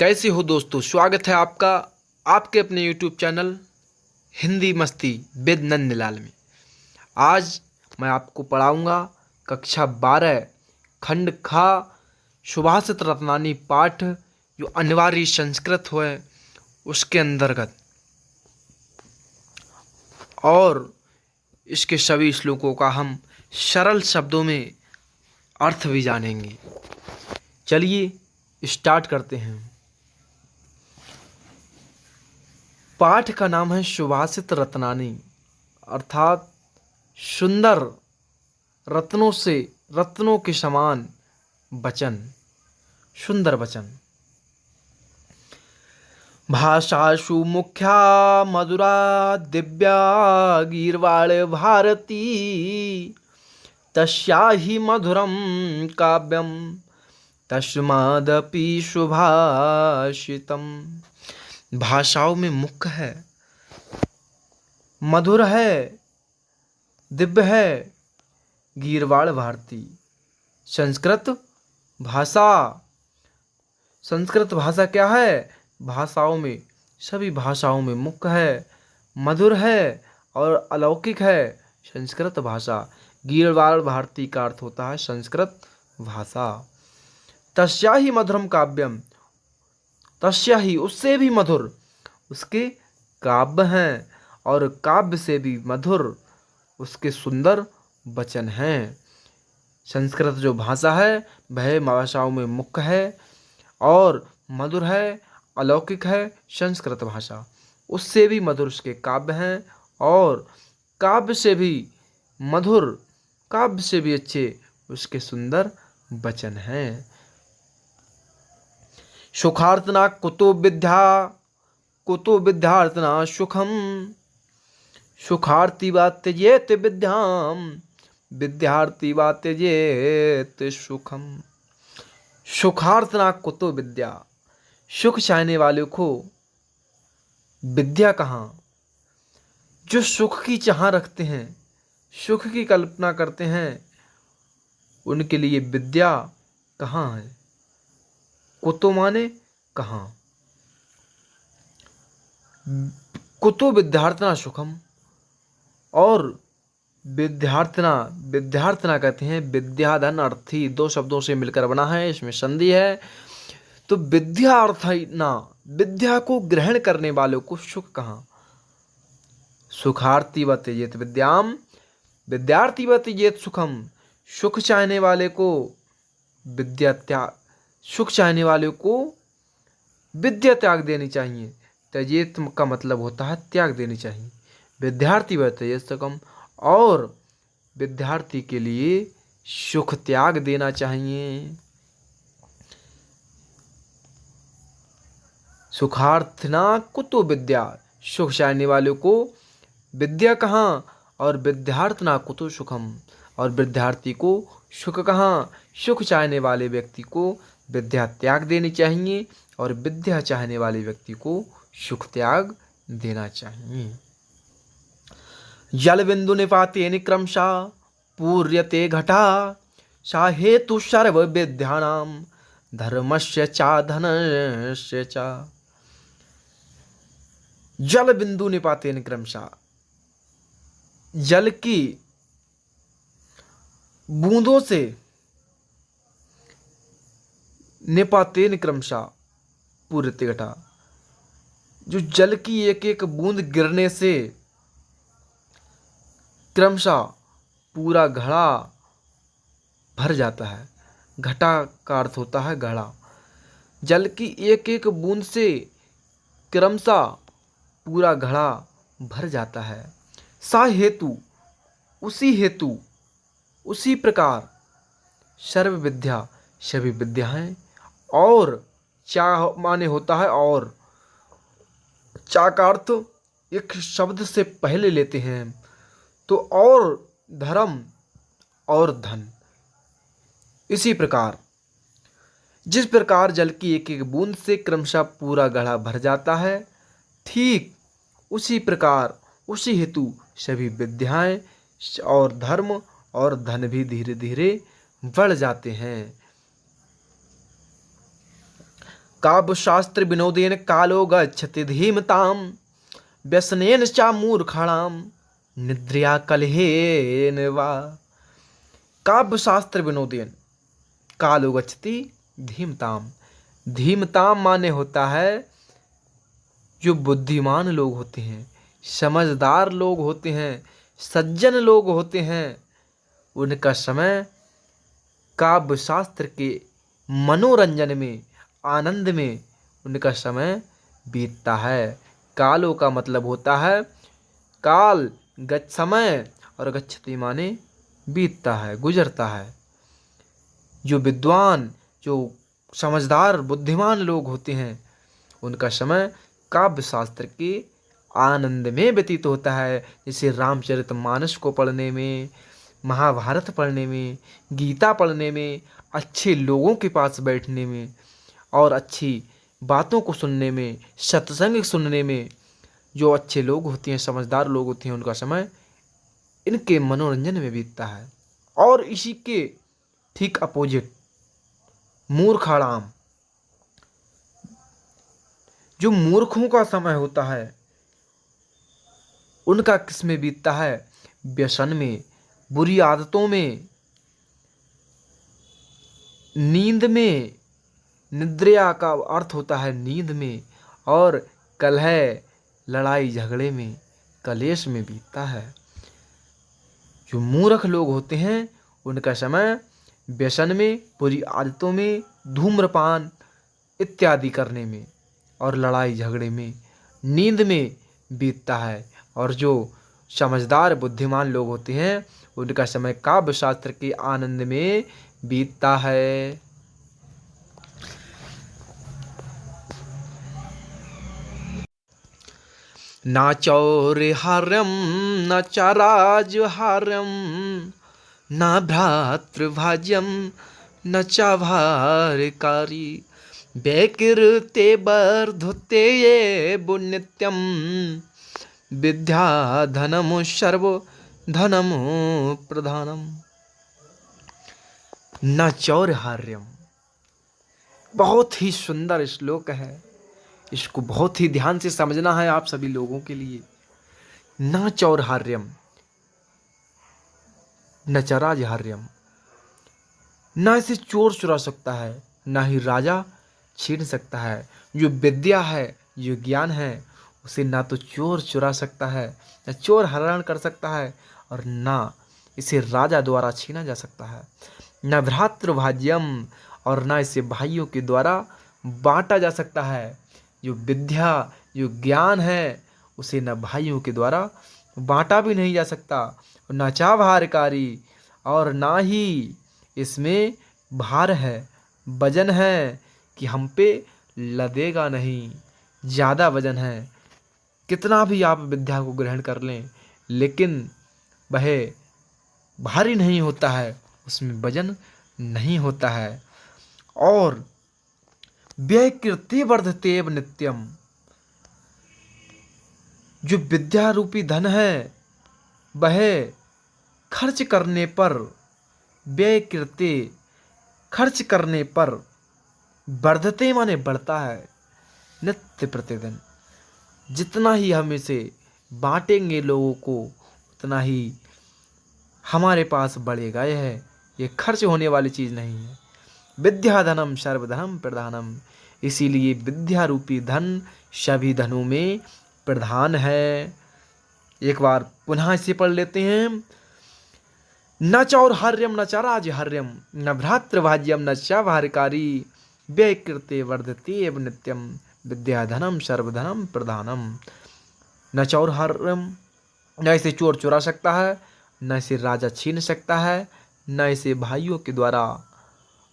कैसे हो दोस्तों। स्वागत है आपका आपके अपने YouTube चैनल हिंदी मस्ती विद नंदलाल में। आज मैं आपको पढ़ाऊंगा कक्षा 12 खंड खा सुभाषित रत्नानी पाठ जो अनिवार्य संस्कृत है उसके अंतर्गत, और इसके सभी श्लोकों का हम सरल शब्दों में अर्थ भी जानेंगे। चलिए स्टार्ट करते हैं। पाठ का नाम है सुभाषित रत्नानी, अर्थात सुंदर रत्नों के समान वचन, सुंदर वचन। भाषासु मुख्या मधुरा दिव्या गीर्वाण भारती, तस्या ही मधुरम काव्यम तस्मादपि सुभाषितम। भाषाओं में मुख्य है, मधुर है, दिव्य है, गीर्वाण भारती। संस्कृत भाषा क्या है? भाषाओं में, सभी भाषाओं में मुख्य है, मधुर है और अलौकिक है संस्कृत भाषा। गीर्वाण भारती का अर्थ होता है संस्कृत भाषा। तस्या ही मधुरम काव्यम, तस्या ही उससे भी मधुर उसके काव्य हैं, और काव्य से भी मधुर उसके सुंदर वचन हैं। संस्कृत जो भाषा है वह भाषाओं में मुख्य है और मधुर है, अलौकिक है संस्कृत भाषा। उससे भी मधुर उसके काव्य हैं और काव्य से भी मधुर, काव्य से भी अच्छे उसके सुंदर वचन हैं। सुखार्तना कुतो विद्यार्तना सुखम, सुखार्थी वा त्यजेत विद्याम, विद्यार्थी वा त्यजेत सुखम। सुखार्तना कुतो विद्या, सुख चाहने वाले को विद्या कहाँ? जो सुख की चाह रखते हैं, सुख की कल्पना करते हैं, उनके लिए विद्या कहाँ है? कुतो माने कहाँ। कुतो विद्यार्थना सुखम, और विद्यार्थना कहते हैं विद्या धन अर्थी, दो शब्दों से मिलकर बना है, इसमें संधि है। तो विद्यार्थना, विद्या को ग्रहण करने वालों को सुख कहाँ? सुखार्थी व त्यजेत विद्याम, विद्यार्थी व त्यजेत सुखम। सुख चाहने वाले को विद्या त्याग देनी चाहिए। त्यजेत का मतलब होता है त्याग देनी चाहिए। विद्यार्थी व त्यजेत सुखम, और विद्यार्थी के लिए सुख त्याग देना चाहिए। सुखार्थना कुतो विद्या, सुख चाहने वालों को विद्या कहाँ, और विद्यार्थना कुतो सुखम, और विद्यार्थी को सुख कहाँ? सुख चाहने वाले व्यक्ति को विद्या त्याग देनी चाहिए और विद्या चाहने वाले व्यक्ति को सुख त्याग देना चाहिए। जल बिंदु निपातेन क्रमशः पूर्यते घटा, सा हेतु सर्व विद्यानां धर्मस्य च धनस्य च। जल बिंदु निपातेन क्रमशः, जल की बूंदों से, निपातेन क्रमशः पूर्यते घटा, जो जल की एक एक बूंद गिरने से क्रमशः पूरा घड़ा भर जाता है। घटा का अर्थ होता है घड़ा। जल की एक एक बूंद से क्रमशः पूरा घड़ा भर जाता है। सा हेतु, उसी प्रकार सर्व विद्या, सभी विद्याएं, और चा माने होता है और, चा का अर्थ एक शब्द से पहले लेते हैं तो और धर्म और धन। इसी प्रकार जिस प्रकार जल की एक एक बूंद से क्रमशः पूरा घड़ा भर जाता है, ठीक उसी प्रकार, उसी हेतु सभी विद्याएं और धर्म और धन भी धीरे धीरे बढ़ जाते हैं। काव्यशास्त्र विनोदेन कालो गच्छति धीमताम व्यसनेन चा मूर्खाणाम निद्रया कलहेन वा। काव्यशास्त्र विनोदेन कालो गच्छति धीमताम। धीमताम माने होता है जो बुद्धिमान लोग होते हैं, समझदार लोग होते हैं, सज्जन लोग होते हैं, उनका समय काव्य शास्त्र के मनोरंजन में, आनंद में उनका समय बीतता है। कालो का मतलब होता है काल, गच्छ समय, और गच्छति माने बीतता है, गुजरता है। जो विद्वान, जो समझदार बुद्धिमान लोग होते हैं, उनका समय काव्य शास्त्र के आनंद में व्यतीत होता है। जैसे रामचरितमानस को पढ़ने में, महाभारत पढ़ने में, गीता पढ़ने में, अच्छे लोगों के पास बैठने में और अच्छी बातों को सुनने में, सत्संग सुनने में। जो अच्छे लोग होते हैं, समझदार लोग होते हैं, उनका समय इनके मनोरंजन में बीतता है। और इसी के ठीक अपोजिट मूर्खाणाम, जो मूर्खों का समय होता है, उनका किस में बीतता है? व्यसन में, बुरी आदतों में, नींद में। निद्रया का अर्थ होता है नींद में, और कलह, लड़ाई झगड़े में, कलेश में बीतता है। जो मूर्ख लोग होते हैं, उनका समय व्यसन में, बुरी आदतों में, धूम्रपान इत्यादि करने में और लड़ाई झगड़े में, नींद में बीतता है। और जो समझदार बुद्धिमान लोग होते हैं, उनका समय काव्य शास्त्र के आनंद में बीतता है। न चौर्हार्यम न च राजहार्यम न भ्रातृभाज्यम न च भारकारी व्यकृते वर्धुते ये नित्यम विद्या धनम सर्व धनम प्रधानम। न चौर्हार्यम, बहुत ही सुंदर श्लोक है, इसको बहुत ही ध्यान से समझना है आप सभी लोगों के लिए। न चौर्हार्यम न च राजहार्यम, ना इसे चोर चुरा सकता है, ना ही राजा छीन सकता है। जो विद्या है, जो ज्ञान है, उसे ना तो चोर चुरा सकता है, ना चोर हरण कर सकता है, और ना इसे राजा द्वारा छीना जा सकता है। न भ्रातृभाज्यम, और ना इसे भाइयों के द्वारा बांटा जा सकता है। जो विद्या, जो ज्ञान है, उसे न भाइयों के द्वारा बांटा भी नहीं जा सकता। न चा भारकारी, और ना ही इसमें भार है, वजन है कि हम पे लदेगा नहीं, ज़्यादा वजन है। कितना भी आप विद्या को ग्रहण कर लें, लेकिन वह भारी नहीं होता है, उसमें वजन नहीं होता है। और व्यकृति वर्धतेव नित्यम, जो विद्या रूपी धन है, वह खर्च करने पर, व्यकृति खर्च करने पर, वर्धते माने बढ़ता है, नित्य प्रतिदिन। जितना ही हम इसे बांटेंगे लोगों को, उतना ही हमारे पास बढ़ेगा। ये खर्च होने वाली चीज़ नहीं है। विद्या धनम सर्वधनम प्रधानम, इसीलिए विद्या रूपी धन सभी धनों में प्रधान है। एक बार पुनः इसे पढ़ लेते हैं। न चौर्हार्यम न च राजहार्यम न भ्रातृभाज्यम न च भारकारी व्यकृते वर्धते एव नित्यम विद्याधनम सर्वधनम प्रधानम। न चौर्हार्यम, न इसे चोर चुरा सकता है, न इसे राजा छीन सकता है, न इसे भाइयों के द्वारा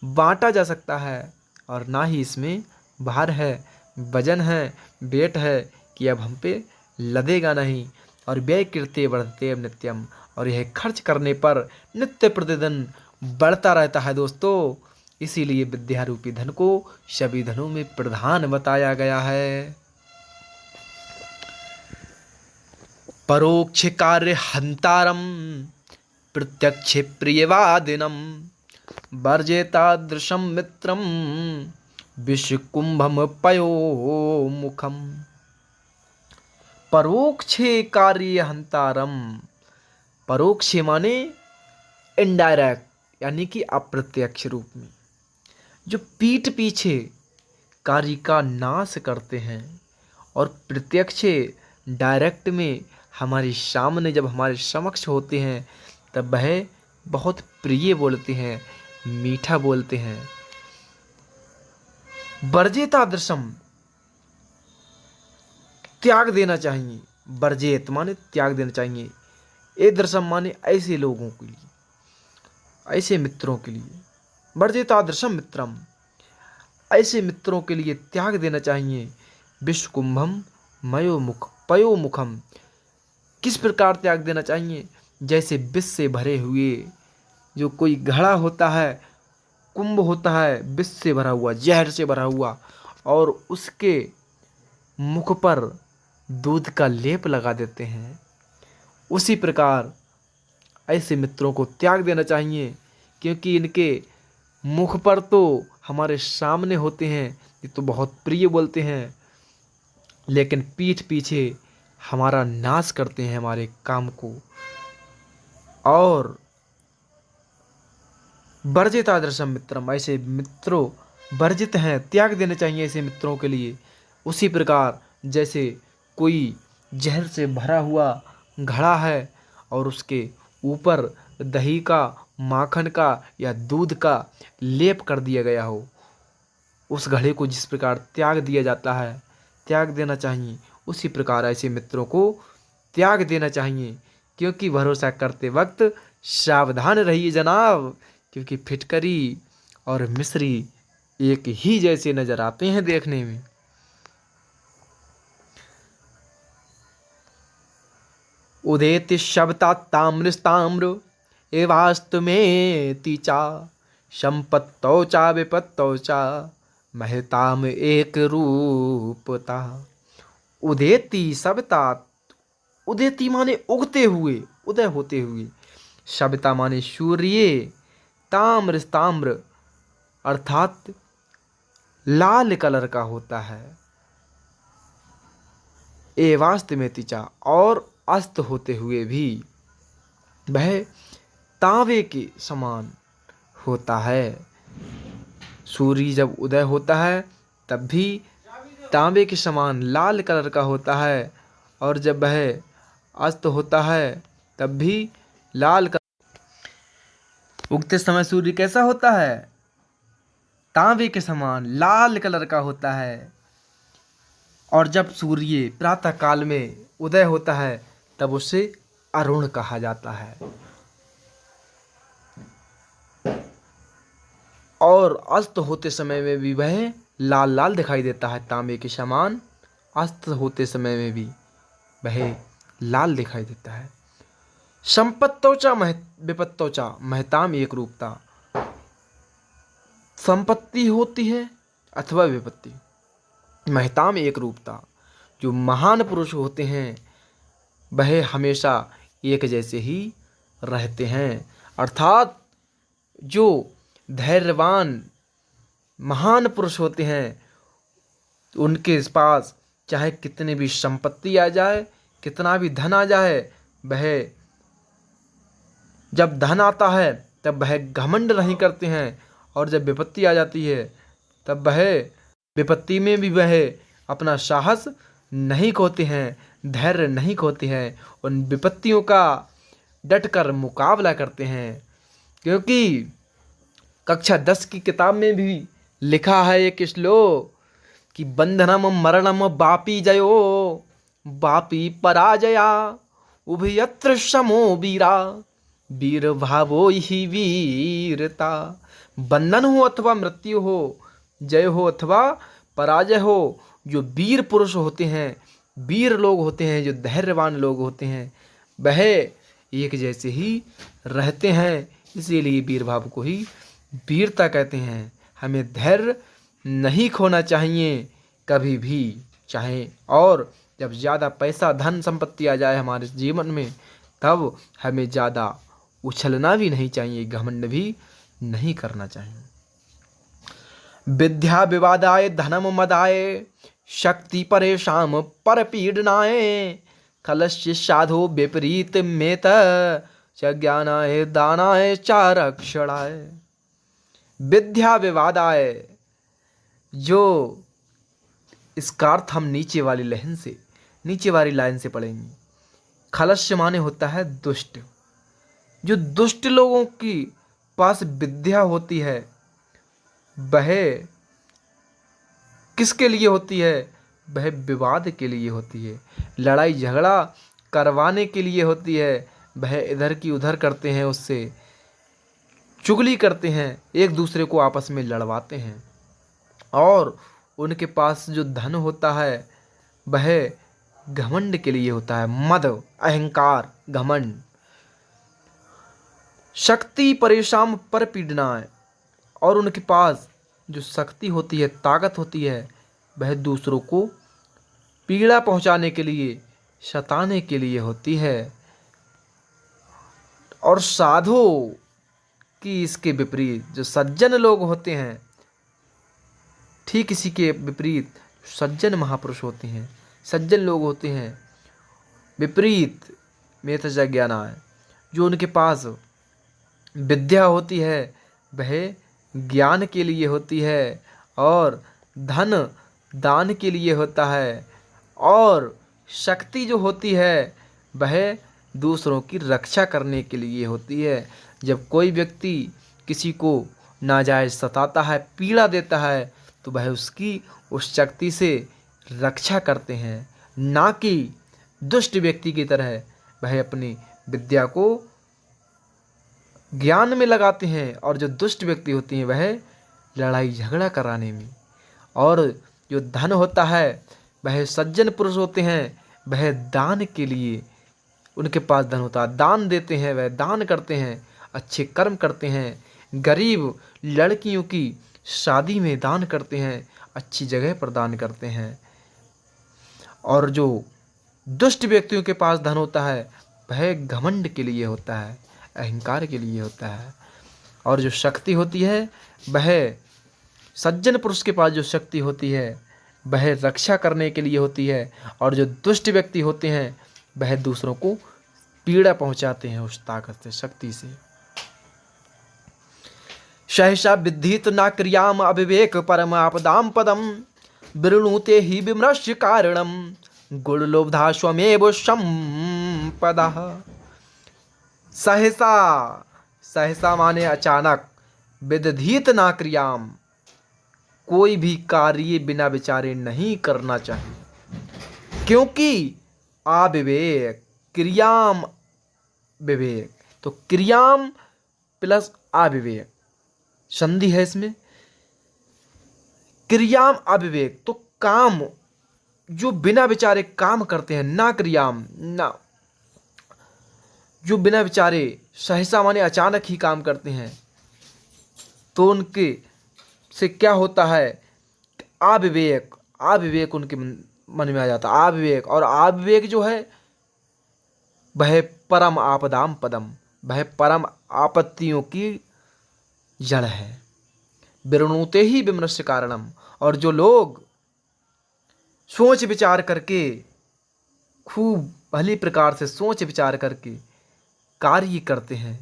बांटा जा सकता है, और ना ही इसमें भार है, वजन है, वेट है कि अब हम पे लदेगा नहीं। और व्यय कृत्य बढ़ते नित्यम, और यह खर्च करने पर नित्य प्रतिदिन बढ़ता रहता है दोस्तों। इसीलिए विद्या रूपी धन को सभी धनों में प्रधान बताया गया है। परोक्ष कार्य हंतारम प्रत्यक्ष प्रियवादिनम वर्जेतादृशम मित्रम विषकुंभम पयो मुखम परोक्षे कार्य हंतारम। परोक्ष माने इनडायरेक्ट यानी कि अप्रत्यक्ष रूप में, जो पीठ पीछे कार्य का नाश करते हैं, और प्रत्यक्ष डायरेक्ट में हमारे सामने जब हमारे समक्ष होते हैं तब वह बहुत प्रिय बोलते हैं, मीठा बोलते हैं। वर्जितादृशम त्याग देना चाहिए। वर्जित माने त्याग देना चाहिए। ए दृशम माने ऐसे लोगों के लिए, ऐसे मित्रों के लिए। वर्जितादृशम मित्रम, ऐसे मित्रों के लिए त्याग देना चाहिए। विषकुंभम पयो मुखम, किस प्रकार त्याग देना चाहिए? जैसे विष से भरे हुए जो कोई घड़ा होता है, कुंभ होता है विष से भरा हुआ, जहर से भरा हुआ, और उसके मुख पर दूध का लेप लगा देते हैं, उसी प्रकार ऐसे मित्रों को त्याग देना चाहिए। क्योंकि इनके मुख पर तो हमारे सामने होते हैं, ये तो बहुत प्रिय बोलते हैं, लेकिन पीठ पीछे हमारा नाश करते हैं, हमारे काम को। और वर्जितादृशम मित्रम, ऐसे मित्रों वर्जित हैं, त्याग देने चाहिए ऐसे मित्रों के लिए। उसी प्रकार जैसे कोई जहर से भरा हुआ घड़ा है और उसके ऊपर दही का, माखन का या दूध का लेप कर दिया गया हो, उस घड़े को जिस प्रकार त्याग दिया जाता है, त्याग देना चाहिए, उसी प्रकार ऐसे मित्रों को त्याग देना चाहिए। क्योंकि भरोसा करते वक्त सावधान रहिए जनाब, क्योंकि फिटकरी और मिस्री एक ही जैसे नजर आते हैं देखने में। उदेति शब्दा ताम्रस्ताम्र एवास्तु में तीचा संपत्तौ चा विपत्तौ चा महताम एक रूपता। उदेति सविता, उदेति माने उगते हुए, उदय होते हुए। सविता माने सूर्य। ताम्र अर्थात लाल कलर का होता है। एवास्त में तिचा, और अस्त होते हुए भी वह तांबे के समान होता है। सूर्य जब उदय होता है तब भी तांबे के समान लाल कलर का होता है, और जब वह अस्त होता है तब भी लाल कलर। उगते समय सूर्य कैसा होता है? तांबे के समान लाल कलर का होता है, और जब सूर्य प्रातः काल में उदय होता है तब उसे अरुण कहा जाता है। और अस्त होते समय में भी वह लाल लाल दिखाई देता है, तांबे के समान अस्त होते समय में भी वह लाल दिखाई देता है। संपत्तोचा विपत्तोचा महताम एक रूपता। संपत्ति होती है अथवा विपत्ति, महताम एक रूपता। जो महान पुरुष होते हैं वह हमेशा एक जैसे ही रहते हैं। अर्थात जो धैर्यवान महान पुरुष होते हैं उनके पास चाहे कितनी भी संपत्ति आ जाए, कितना भी धन आ जाए, वह जब धन आता है तब वह घमंड नहीं करते हैं, और जब विपत्ति आ जाती है तब वह विपत्ति में भी वह अपना साहस नहीं खोते हैं, धैर्य नहीं खोते हैं, उन विपत्तियों का डटकर मुकाबला करते हैं। क्योंकि कक्षा 10 की किताब में भी लिखा है एक श्लोक कि बंधनम मरणम बापी जयो बापी पराजया उभयत्र समो वीरा वीर भावो ही वीरता। बंधन हो अथवा मृत्यु हो, जय हो अथवा पराजय हो, जो वीर पुरुष होते हैं, वीर लोग होते हैं, जो धैर्यवान लोग होते हैं, वह एक जैसे ही रहते हैं। इसीलिए वीर भाव को ही वीरता कहते हैं। हमें धैर्य नहीं खोना चाहिए कभी भी, चाहे और जब ज़्यादा पैसा धन संपत्ति आ जाए हमारे जीवन में तब हमें ज़्यादा उछलना भी नहीं चाहिए, घमंड भी नहीं करना चाहिए। विद्या विवादाय धनम मदाय शक्ति परेशान पर पीडनाय खलस्य साधो विपरीत मेत च ज्ञानाय दानाय चारक्षणाय। विद्या विवादाय, जो इसका अर्थ हम नीचे वाली लाइन से पढ़ेंगे। खलस्य माने होता है दुष्ट। जो दुष्ट लोगों की पास विद्या होती है वह किसके लिए होती है? वह विवाद के लिए होती है, लड़ाई झगड़ा करवाने के लिए होती है। वह इधर की उधर करते हैं, उससे चुगली करते हैं, एक दूसरे को आपस में लड़वाते हैं। और उनके पास जो धन होता है वह घमंड के लिए होता है, मद, अहंकार, घमंड। शक्ति परेशान पर पीड़ना है, और उनके पास जो शक्ति होती है, ताकत होती है, वह दूसरों को पीड़ा पहुंचाने के लिए, सताने के लिए होती है। और साधु की इसके विपरीत जो सज्जन लोग होते हैं, ठीक इसी के विपरीत सज्जन महापुरुष होते हैं, सज्जन लोग होते हैं, विपरीत में ज्ञाना है। जो उनके पास विद्या होती है वह ज्ञान के लिए होती है, और धन दान के लिए होता है, और शक्ति जो होती है वह दूसरों की रक्षा करने के लिए होती है। जब कोई व्यक्ति किसी को नाजायज सताता है, पीड़ा देता है, तो वह उसकी उस शक्ति से रक्षा करते हैं, ना कि दुष्ट व्यक्ति की तरह वह अपनी विद्या को ज्ञान में लगाते हैं। और जो दुष्ट व्यक्ति होती हैं वह लड़ाई झगड़ा कराने में। और जो धन होता है वह सज्जन पुरुष होते हैं, वह दान के लिए उनके पास धन होता है, दान देते हैं, वह दान करते हैं, अच्छे कर्म करते हैं, गरीब लड़कियों की शादी में दान करते हैं, अच्छी जगह पर दान करते हैं। और जो दुष्ट व्यक्तियों के पास धन होता है वह घमंड के लिए होता है, अहंकार के लिए होता है। और जो शक्ति होती है वह सज्जन पुरुष के पास जो शक्ति होती है वह रक्षा करने के लिए होती है। और जो दुष्ट व्यक्ति होते हैं वह दूसरों को पीड़ा पहुंचाते हैं उस ताकत से, शक्ति से। सहसा विद्धित न क्रियाम अविवेक परम आपदाम पदम वृणुते ही विमृश्य कारणम गुण लोब्धा स्वमेव संपदा। सहसा, सहसा माने अचानक, विदधीत ना क्रियाम, कोई भी कार्य बिना विचारे नहीं करना चाहिए, क्योंकि अविवेक, क्रियाम विवेक, तो क्रियाम प्लस अविवेक संधि है इसमें। क्रियाम अविवेक, तो काम जो बिना विचारे काम करते हैं, ना क्रियाम, ना जो बिना विचारे, सहसा माने अचानक ही काम करते हैं, तो उनके से क्या होता है? अविवेक, अविवेक उनके मन में आ जाता है, अविवेक। और अविवेक जो है वह परम आपदाम पदम, वह परम आपत्तियों की जड़ है। विरणुते ही विमृश्य कारणम, और जो लोग सोच विचार करके, खूब भली प्रकार से सोच विचार करके कार्य करते हैं,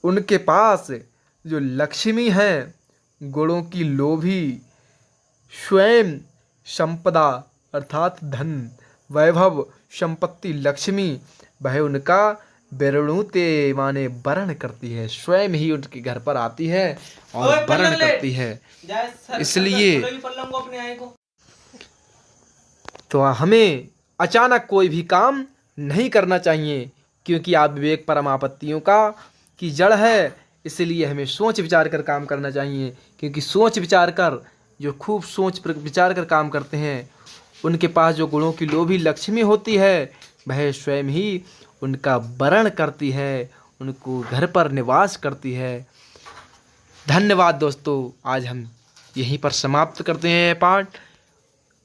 उनके पास जो लक्ष्मी है, गुणों की लोभी, स्वयं संपदा अर्थात धन, वैभव, संपत्ति, लक्ष्मी, वह उनका विरणुते माने वर्ण करती है, स्वयं ही उनके घर पर आती है और वर्ण करती है। इसलिए तो हमें अचानक कोई भी काम नहीं करना चाहिए, क्योंकि अविवेक परम आपत्तियों का की जड़ है। इसलिए हमें सोच विचार कर काम करना चाहिए, क्योंकि सोच विचार कर, जो खूब सोच विचार कर काम करते हैं, उनके पास जो गुणों की लोभी लक्ष्मी होती है वह स्वयं ही उनका वरण करती है, उनको घर पर निवास करती है। धन्यवाद दोस्तों, आज हम यहीं पर समाप्त करते हैं पाठ।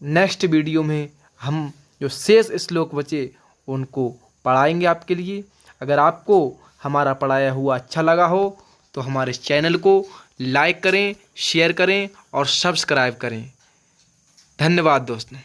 नेक्स्ट वीडियो में हम जो शेष श्लोक बचे उनको पढ़ाएंगे आपके लिए। अगर आपको हमारा पढ़ाया हुआ अच्छा लगा हो तो हमारे चैनल को लाइक करें, शेयर करें और सब्सक्राइब करें। धन्यवाद दोस्तों।